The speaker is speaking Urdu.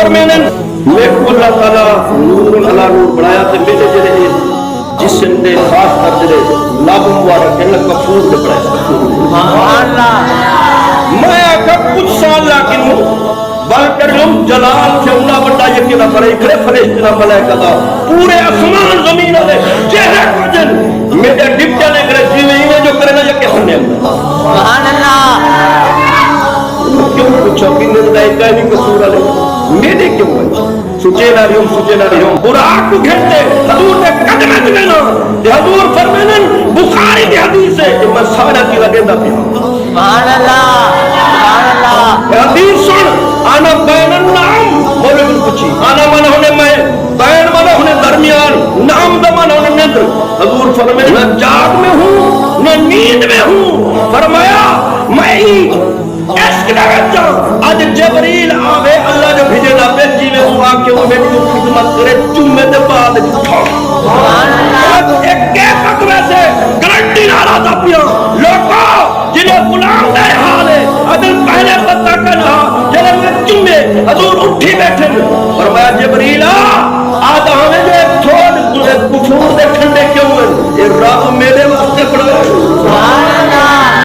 فرمینے میں کو اللہ تعالیٰ نور علا نور بڑھایا تے میرے جڑے جسم دے خاص کر جڑے لب مبارک اللہ کفور دے بڑھایا سبحان اللہ میں آکھا کچھ سال لیکن بل کر لوں جلال سے اللہ بڑا یقینہ پڑے کھڑے فرشتہ ملائکہ دا پورے آسمان زمین والے چہرے کو جن میرے ڈپٹے نے کرے جیویں جو کرے نہ کہ سنے سبحان اللہ کیوں پوچھو کہ نندائی کا نہیں قصور والے میرے کیوں ہے سچے نہ رہیوں براق کو گھنٹے حضور نے قدمت دینا کہ حضور فرمینن بخاری کی حدیث ہے کہ میں سارا کی لگے نہ پیا سبحان اللہ حدیث سن آنا بین النعم بولے بل کچھی آنا مانا ہونے میں بین مانا ہونے درمیان نعم دا مانا ہونے نیندر حضور فرمائے نہ جاگ میں ہوں نہ نیند میں ہوں فرمایا میں عشق نہ کرتا آج جبریل آوے اللہ جو بھیجے نہ پہ جی میں ہوا کہ وہ میری جو خدمت کرے چمے دے بعد جھا ایک کے خطوے سے گرنٹی نہ رہا تھا پیا لوگا جنہیں غلام دے حال ہے ادھر پہلے پتہ کرنا جنہیں میں چمے حضور اٹھی بیٹھے فرمایا جبریل آدھا ہمیں جو ایک تھوڑ تجھے کفور دے کھنڈے کیوں ہیں یہ رب میرے